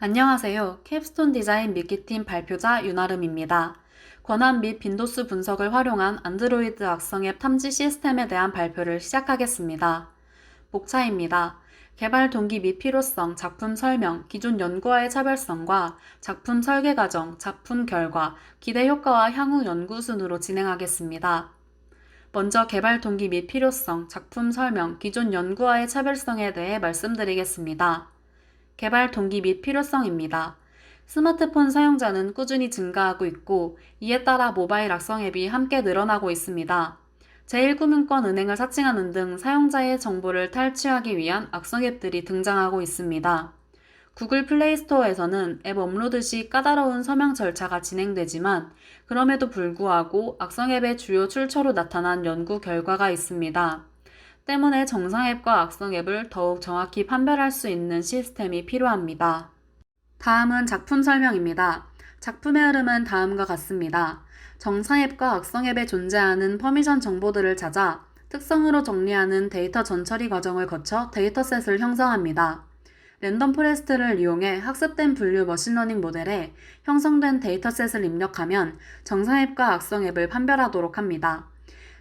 안녕하세요. 캡스톤 디자인 미끼팀 발표자 윤아름입니다. 권한 및 빈도수 분석을 활용한 안드로이드 악성 앱 탐지 시스템에 대한 발표를 시작하겠습니다. 목차입니다. 개발 동기 및 필요성, 작품 설명, 기존 연구와의 차별성과 작품 설계 과정, 작품 결과, 기대 효과와 향후 연구 순으로 진행하겠습니다. 먼저 개발 동기 및 필요성, 작품 설명, 기존 연구와의 차별성에 대해 말씀드리겠습니다. 개발 동기 및 필요성입니다. 스마트폰 사용자는 꾸준히 증가하고 있고 이에 따라 모바일 악성 앱이 함께 늘어나고 있습니다. 제1금융권 은행을 사칭하는 등 사용자의 정보를 탈취하기 위한 악성 앱들이 등장하고 있습니다. 구글 플레이 스토어에서는 앱 업로드 시 까다로운 서명 절차가 진행되지만 그럼에도 불구하고 악성 앱의 주요 출처로 나타난 연구 결과가 있습니다. 때문에 정상 앱과 악성 앱을 더욱 정확히 판별할 수 있는 시스템이 필요합니다. 다음은 작품 설명입니다. 작품의 흐름은 다음과 같습니다. 정상 앱과 악성 앱에 존재하는 퍼미션 정보들을 찾아 특성으로 정리하는 데이터 전처리 과정을 거쳐 데이터셋을 형성합니다. 랜덤 포레스트를 이용해 학습된 분류 머신러닝 모델에 형성된 데이터셋을 입력하면 정상 앱과 악성 앱을 판별하도록 합니다.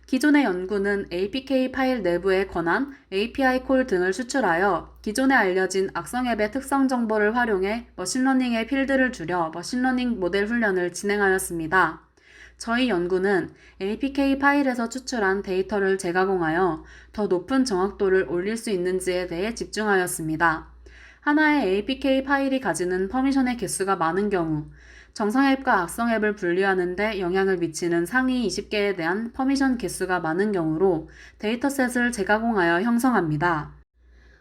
기존의 연구는 APK 파일 내부의 권한, API 콜 등을 수출하여 기존에 알려진 악성 앱의 특성 정보를 활용해 머신러닝의 필드를 줄여 머신러닝 모델 훈련을 진행하였습니다. 저희 연구는 APK 파일에서 추출한 데이터를 재가공하여 더 높은 정확도를 올릴 수 있는지에 대해 집중하였습니다. 하나의 APK 파일이 가지는 퍼미션의 개수가 많은 경우, 정상 앱과 악성 앱을 분류하는 데 영향을 미치는 상위 20개에 대한 퍼미션 개수가 많은 경우로 데이터셋을 재가공하여 형성합니다.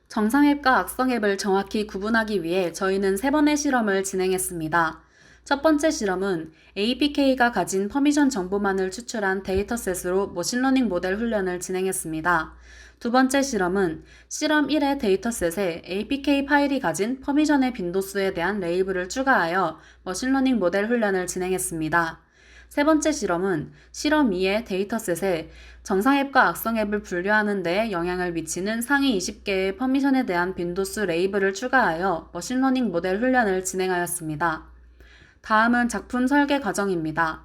정상 앱과 악성 앱을 정확히 구분하기 위해 저희는 3번의 실험을 진행했습니다. 첫 번째 실험은 APK가 가진 퍼미션 정보만을 추출한 데이터셋으로 머신러닝 모델 훈련을 진행했습니다. 두 번째 실험은 실험 1의 데이터셋에 APK 파일이 가진 퍼미션의 빈도수에 대한 레이블을 추가하여 머신러닝 모델 훈련을 진행했습니다. 세 번째 실험은 실험 2의 데이터셋에 정상 앱과 악성 앱을 분류하는 데 영향을 미치는 상위 20개의 퍼미션에 대한 빈도수 레이블을 추가하여 머신러닝 모델 훈련을 진행하였습니다. 다음은 작품 설계 과정입니다.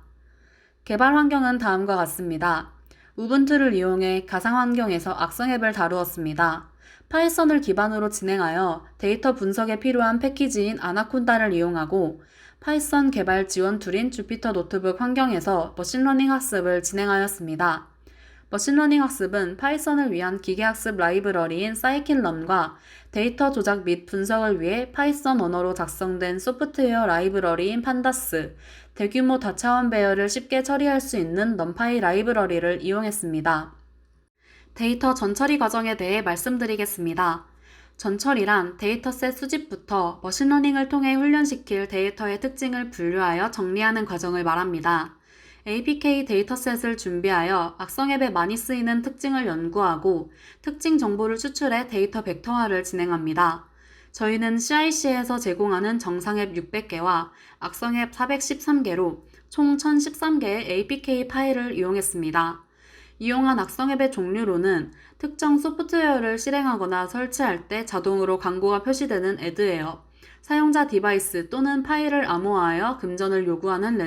개발 환경은 다음과 같습니다. 우분투를 이용해 가상 환경에서 악성 앱을 다루었습니다. 파이썬을 기반으로 진행하여 데이터 분석에 필요한 패키지인 아나콘다를 이용하고 파이썬 개발 지원 툴인 주피터 노트북 환경에서 머신러닝 학습을 진행하였습니다. 머신러닝 학습은 파이썬을 위한 기계학습 라이브러리인 사이킨런과 데이터 조작 및 분석을 위해 파이썬 언어로 작성된 소프트웨어 라이브러리인 판다스, 대규모 다차원 배열을 쉽게 처리할 수 있는 넘파이 라이브러리를 이용했습니다. 데이터 전처리 과정에 대해 말씀드리겠습니다. 전처리란 데이터셋 수집부터 머신러닝을 통해 훈련시킬 데이터의 특징을 분류하여 정리하는 과정을 말합니다. APK 데이터셋을 준비하여 악성 앱에 많이 쓰이는 특징을 연구하고 특징 정보를 추출해 데이터 벡터화를 진행합니다. 저희는 CIC에서 제공하는 정상 앱 600개와 악성 앱 413개로 총 1013개의 APK 파일을 이용했습니다. 이용한 악성 앱의 종류로는 특정 소프트웨어를 실행하거나 설치할 때 자동으로 광고가 표시되는 애드웨어, 사용자 디바이스 또는 파일을 암호화하여 금전을 요구하는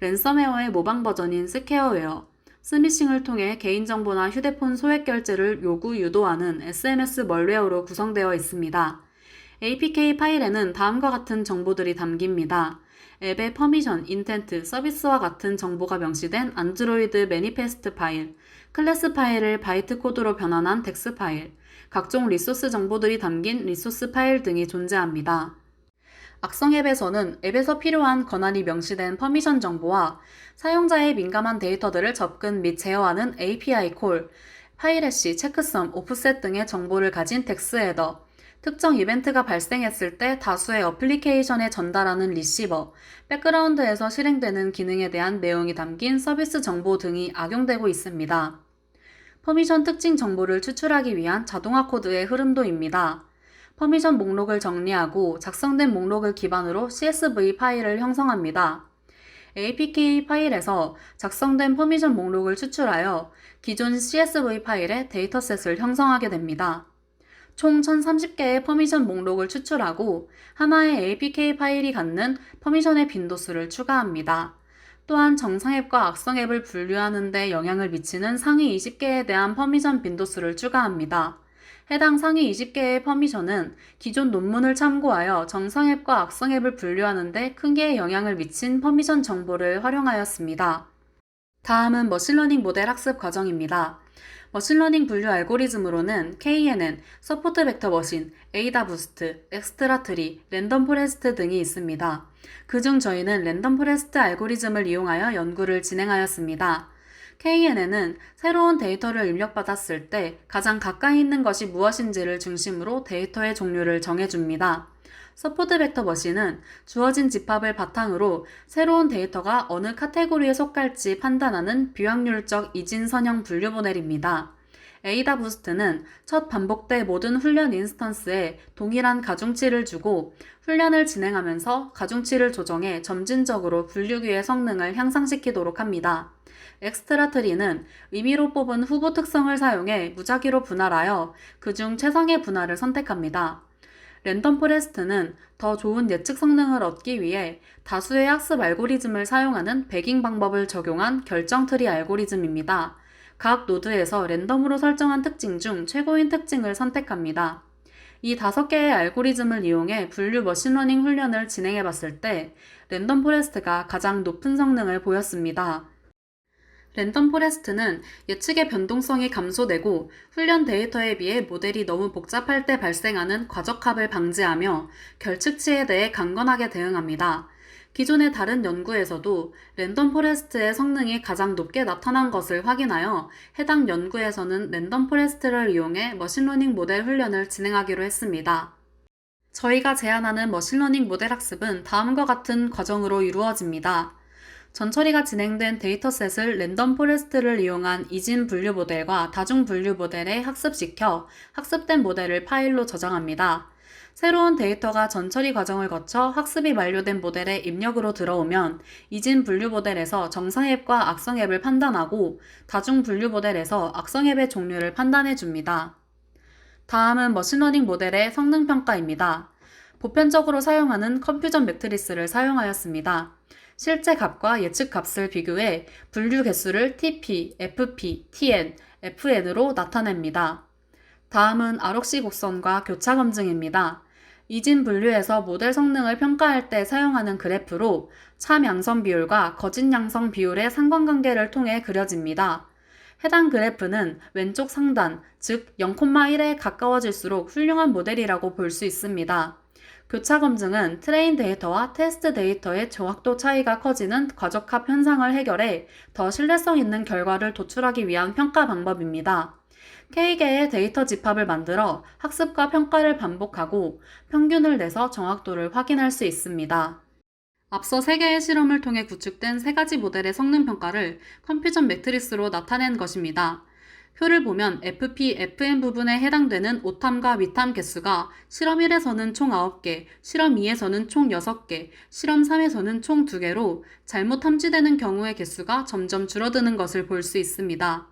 랜섬웨어의 모방 버전인 스퀘어웨어, 스미싱을 통해 개인정보나 휴대폰 소액 결제를 유도하는 SMS 멀웨어로 구성되어 있습니다. APK 파일에는 다음과 같은 정보들이 담깁니다. 앱의 퍼미션, 인텐트, 서비스와 같은 정보가 명시된 안드로이드 매니페스트 파일, 클래스 파일을 바이트 코드로 변환한 덱스 파일, 각종 리소스 정보들이 담긴 리소스 파일 등이 존재합니다. 악성 앱에서는 앱에서 필요한 권한이 명시된 퍼미션 정보와 사용자의 민감한 데이터들을 접근 및 제어하는 API 콜, 파일 해시, 체크섬, 오프셋 등의 정보를 가진 덱스 헤더, 특정 이벤트가 발생했을 때 다수의 어플리케이션에 전달하는 리시버, 백그라운드에서 실행되는 기능에 대한 내용이 담긴 서비스 정보 등이 악용되고 있습니다. 퍼미션 특징 정보를 추출하기 위한 자동화 코드의 흐름도입니다. 퍼미션 목록을 정리하고 작성된 목록을 기반으로 CSV 파일을 형성합니다. APK 파일에서 작성된 퍼미션 목록을 추출하여 기존 CSV 파일에 데이터셋을 형성하게 됩니다. 총 1030개의 퍼미션 목록을 추출하고 하나의 APK 파일이 갖는 퍼미션의 빈도수를 추가합니다. 또한 정상 앱과 악성 앱을 분류하는 데 영향을 미치는 상위 20개에 대한 퍼미션 빈도수를 추가합니다. 해당 상위 20개의 퍼미션은 기존 논문을 참고하여 정상 앱과 악성 앱을 분류하는 데 크게 영향을 미친 퍼미션 정보를 활용하였습니다. 다음은 머신러닝 모델 학습 과정입니다. 머신러닝 분류 알고리즘으로는 KNN, 서포트 벡터 머신, 에이다 부스트, 엑스트라 트리, 랜덤 포레스트 등이 있습니다. 그중 저희는 랜덤 포레스트 알고리즘을 이용하여 연구를 진행하였습니다. KNN은 새로운 데이터를 입력받았을 때 가장 가까이 있는 것이 무엇인지를 중심으로 데이터의 종류를 정해줍니다. 서포트 벡터 머신은 주어진 집합을 바탕으로 새로운 데이터가 어느 카테고리에 속할지 판단하는 비확률적 이진선형 분류 모델입니다. 에이다 부스트는 첫 반복될 모든 훈련 인스턴스에 동일한 가중치를 주고 훈련을 진행하면서 가중치를 조정해 점진적으로 분류기의 성능을 향상시키도록 합니다. 엑스트라 트리는 임의로 뽑은 후보 특성을 사용해 무작위로 분할하여 그중 최상의 분할을 선택합니다. 랜덤 포레스트는 더 좋은 예측 성능을 얻기 위해 다수의 학습 알고리즘을 사용하는 배깅 방법을 적용한 결정 트리 알고리즘입니다. 각 노드에서 랜덤으로 설정한 특징 중 최고인 특징을 선택합니다. 이 5개의 알고리즘을 이용해 분류 머신러닝 훈련을 진행해 봤을 때 랜덤 포레스트가 가장 높은 성능을 보였습니다. 랜덤 포레스트는 예측의 변동성이 감소되고 훈련 데이터에 비해 모델이 너무 복잡할 때 발생하는 과적합을 방지하며 결측치에 대해 강건하게 대응합니다. 기존의 다른 연구에서도 랜덤 포레스트의 성능이 가장 높게 나타난 것을 확인하여 해당 연구에서는 랜덤 포레스트를 이용해 머신러닝 모델 훈련을 진행하기로 했습니다. 저희가 제안하는 머신러닝 모델 학습은 다음과 같은 과정으로 이루어집니다. 전처리가 진행된 데이터셋을 랜덤 포레스트를 이용한 이진 분류 모델과 다중 분류 모델에 학습시켜 학습된 모델을 파일로 저장합니다. 새로운 데이터가 전처리 과정을 거쳐 학습이 완료된 모델에 입력으로 들어오면 이진 분류 모델에서 정상 앱과 악성 앱을 판단하고 다중 분류 모델에서 악성 앱의 종류를 판단해 줍니다. 다음은 머신러닝 모델의 성능 평가입니다. 보편적으로 사용하는 컴퓨전 매트리스를 사용하였습니다. 실제 값과 예측 값을 비교해 분류 개수를 TP, FP, TN, FN으로 나타냅니다. 다음은 ROC 곡선과 교차 검증입니다. 이진 분류에서 모델 성능을 평가할 때 사용하는 그래프로 참 양성 비율과 거짓 양성 비율의 상관관계를 통해 그려집니다. 해당 그래프는 왼쪽 상단, 즉 0,1에 가까워질수록 훌륭한 모델이라고 볼 수 있습니다. 교차 검증은 트레인 데이터와 테스트 데이터의 정확도 차이가 커지는 과적합 현상을 해결해 더 신뢰성 있는 결과를 도출하기 위한 평가 방법입니다. K개의 데이터 집합을 만들어 학습과 평가를 반복하고 평균을 내서 정확도를 확인할 수 있습니다. 앞서 3개의 실험을 통해 구축된 3가지 모델의 성능 평가를 컴퓨전 매트리스로 나타낸 것입니다. 표를 보면 FP, FN 부분에 해당되는 오탐과 위탐 개수가 실험 1에서는 총 9개, 실험 2에서는 총 6개, 실험 3에서는 총 2개로 잘못 탐지되는 경우의 개수가 점점 줄어드는 것을 볼 수 있습니다.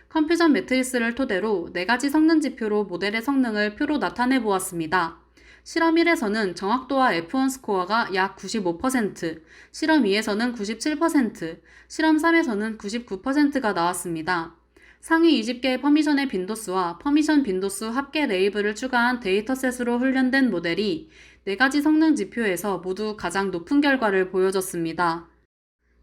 컴퓨전 매트리스를 토대로 4가지 성능 지표로 모델의 성능을 표로 나타내 보았습니다. 실험 1에서는 정확도와 F1 스코어가 약 95%, 실험 2에서는 97%, 실험 3에서는 99%가 나왔습니다. 상위 20개의 퍼미션의 빈도수와 퍼미션 빈도수 합계 레이블을 추가한 데이터셋으로 훈련된 모델이 4가지 성능 지표에서 모두 가장 높은 결과를 보여줬습니다.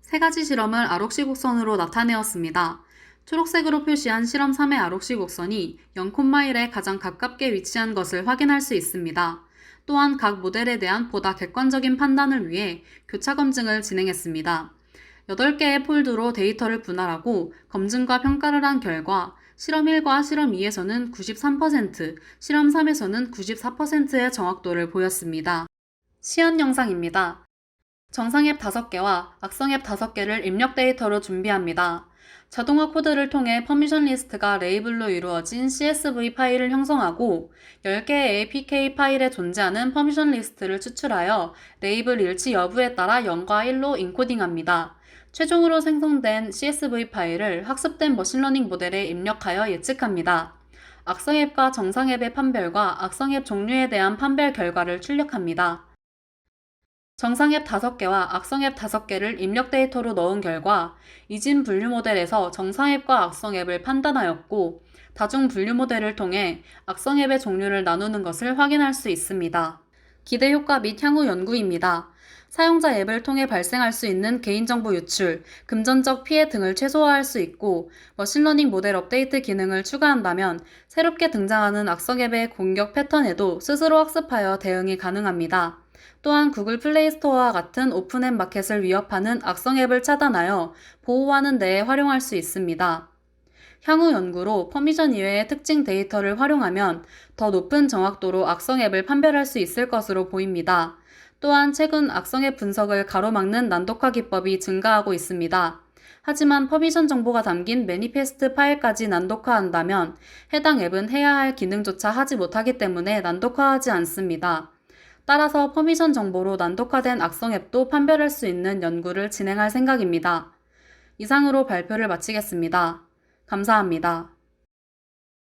3가지 실험을 ROC 곡선으로 나타내었습니다. 초록색으로 표시한 실험 3의 ROC 곡선이 0,1에 가장 가깝게 위치한 것을 확인할 수 있습니다. 또한 각 모델에 대한 보다 객관적인 판단을 위해 교차 검증을 진행했습니다. 8개의 폴드로 데이터를 분할하고 검증과 평가를 한 결과 실험 1과 실험 2에서는 93%, 실험 3에서는 94%의 정확도를 보였습니다. 시연 영상입니다. 정상 앱 5개와 악성 앱 5개를 입력 데이터로 준비합니다. 자동화 코드를 통해 퍼미션 리스트가 레이블로 이루어진 CSV 파일을 형성하고 10개의 APK 파일에 존재하는 퍼미션 리스트를 추출하여 레이블 일치 여부에 따라 0과 1로 인코딩합니다. 최종으로 생성된 CSV 파일을 학습된 머신러닝 모델에 입력하여 예측합니다. 악성 앱과 정상 앱의 판별과 악성 앱 종류에 대한 판별 결과를 출력합니다. 정상 앱 5개와 악성 앱 5개를 입력 데이터로 넣은 결과 이진 분류 모델에서 정상 앱과 악성 앱을 판단하였고 다중 분류 모델을 통해 악성 앱의 종류를 나누는 것을 확인할 수 있습니다. 기대 효과 및 향후 연구입니다. 사용자 앱을 통해 발생할 수 있는 개인정보 유출, 금전적 피해 등을 최소화할 수 있고 머신러닝 모델 업데이트 기능을 추가한다면 새롭게 등장하는 악성 앱의 공격 패턴에도 스스로 학습하여 대응이 가능합니다. 또한 구글 플레이 스토어와 같은 오픈앱 마켓을 위협하는 악성 앱을 차단하여 보호하는 데에 활용할 수 있습니다. 향후 연구로 퍼미션 이외의 특징 데이터를 활용하면 더 높은 정확도로 악성 앱을 판별할 수 있을 것으로 보입니다. 또한 최근 악성 앱 분석을 가로막는 난독화 기법이 증가하고 있습니다. 하지만 퍼미션 정보가 담긴 매니페스트 파일까지 난독화한다면 해당 앱은 해야 할 기능조차 하지 못하기 때문에 난독화하지 않습니다. 따라서 퍼미션 정보로 난독화된 악성 앱도 판별할 수 있는 연구를 진행할 생각입니다. 이상으로 발표를 마치겠습니다. 감사합니다.